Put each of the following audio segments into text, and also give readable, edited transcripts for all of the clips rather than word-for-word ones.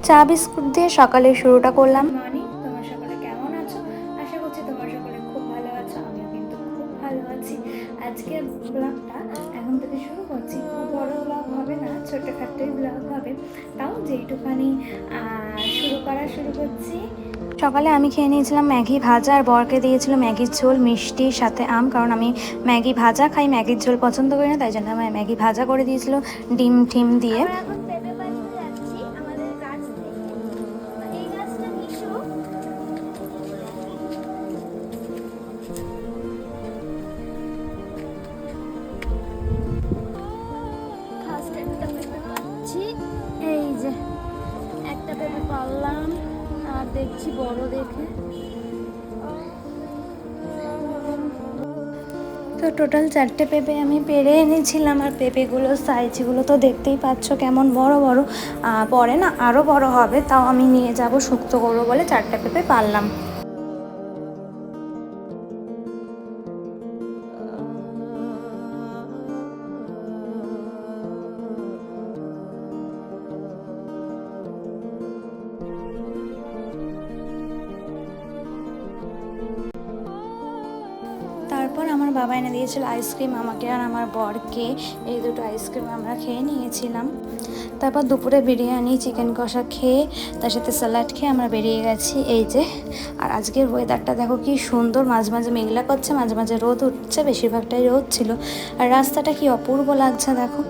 চা বিস্কুট দিয়ে সকালের শুরুটা করলাম। মর্নিং, তোমার সকলে কেমন আছো? আশা করছি তোমার সকলে খুব ভালো আছো। আমিও কিন্তু খুব ভালো আছি। আজকের ব্লগটা এখন থেকে শুরু করছি। খুব বড় ব্লগ হবে না, ছোটোখাটোই ব্লগ হবে। তাও যেইটুখানি শুরু করছি। সকালে আমি খেয়ে নিয়েছিলাম ম্যাগি ভাজা, আর বরকে দিয়েছিল ম্যাগির ঝোল মিষ্টির সাথে আম, কারণ আমি ম্যাগি ভাজা খাই, ম্যাগির ঝোল পছন্দ করি না, তাই জন্য আমার ম্যাগি ভাজা করে দিয়েছিল ডিম টিম দিয়ে। এখন পেঁপে পাড়তে যাচ্ছি আমাদের গাছ থেকে। এই গাছটা নিশো, ফার্স্ট একটা পেঁপে পাচ্ছি। এই যে একটা পেঁপে পারলাম, আর দেখছি বড় দেখে। তো টোটাল 4টে পেঁপে আমি পেরে এনেছিলাম, আর পেঁপেগুলোর সাইজগুলো তো দেখতেই পাচ্ছ কেমন বড় বড়। পরে না আরও বড় হবে, তাও আমি নিয়ে যাব শুক্তো করবো বলে 4টে পেঁপে পারলাম। তারপর আমার বাবা এনে দিয়েছিল আইসক্রিম আমাকে আর আমার বরকে। এই দুটো আইসক্রিম আমরা খেয়ে নিয়েছিলাম। তারপর দুপুরে বিরিয়ানি চিকেন কষা খেয়ে তার সাথে স্যালাড খেয়ে আমরা বেরিয়ে গেছি। এই যে, আর আজকের ওয়েদারটা দেখো কি সুন্দর, মাঝে মাঝে মেঘলা করছে, মাঝে মাঝে রোদ উঠছে, বেশিরভাগটাই রোদ ছিল। আর রাস্তাটা কি অপূর্ব লাগছে দেখো।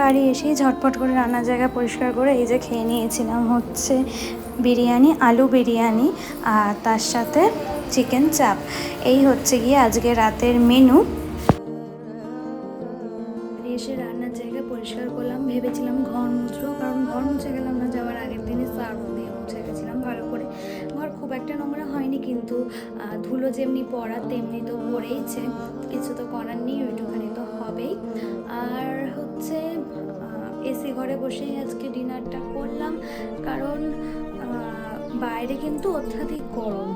বাড়ি এসেই ঝটপট করে রান্নার জায়গা পরিষ্কার করে এই যে খেয়ে নিয়েছিলাম হচ্ছে বিরিয়ানি, আলু বিরিয়ানি, আর তার সাথে চিকেন চাপ। এই হচ্ছে গিয়ে আজকে রাতের মেনু। এসে রান্নার জায়গা পরিষ্কার করলাম, ভেবেছিলাম ঘর মুছবো, কারণ ঘর মুছে গেলাম না, যাওয়ার আগের দিনে সার্ফ দিয়ে মুছে গেছিলাম ভালো করে। ঘর খুব একটা নোংরা হয়নি, কিন্তু ধুলো যেমনি পড়া তেমনি তো পড়েইছে, কিছু তো করার নেই, ওইটুখানি তো হবেই। আর হচ্ছে এসি ঘরে বসেই আজকে ডিনারটা করলাম, কারণ বাইরে কিন্তু অত্যাধিক গরম।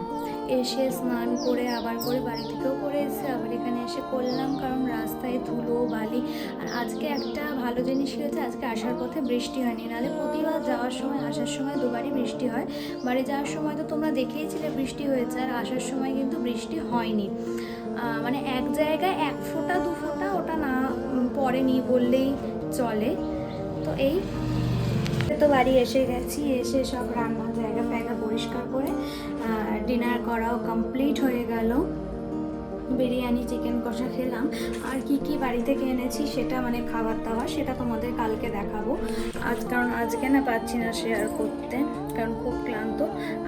এসে স্নান করে আবার করে বাড়ি থেকেও করে এসে আবার এখানে এসে করলাম, কারণ রাস্তায় ধুলো বালি। আর আজকে একটা ভালো জিনিস কী হয়েছে, আজকে আসার পথে বৃষ্টি হয়নি, নাহলে প্রতিবার যাওয়ার সময় আসার সময় দুবারই বৃষ্টি হয়। বাড়ি যাওয়ার সময় তো তোমরা দেখেইছিলে বৃষ্টি হয়েছে, আর আসার সময় কিন্তু বৃষ্টি হয়নি। মানে এক জায়গায় 1 ফোঁটা 2 ফোঁটা, ওটা না পড়েনি বললেই চলে। তো এই তো বাড়ি এসে গেছি, এসে সব রান্নার জায়গা ফায়গা পরিষ্কার করে ডিনার করাও কমপ্লিট হয়ে গেল। বিরিয়ানি চিকেন কষা খেলাম, আর কি কি বাড়ি থেকে এনেছি সেটা মানে খাবার দাবার সেটা তোমাদের কালকে দেখাবো। কারণ আজকে না পাচ্ছি না শেয়ার করতে, কারণ খুব ক্লান্ত।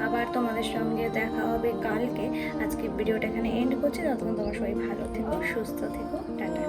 আবার তোমাদের সঙ্গে দেখা হবে কালকে। আজকে ভিডিওটা এখানে এন্ড করছি। ততক্ষণ তোমার সবাই ভালো থেকো, সুস্থ থেকো, টাটা।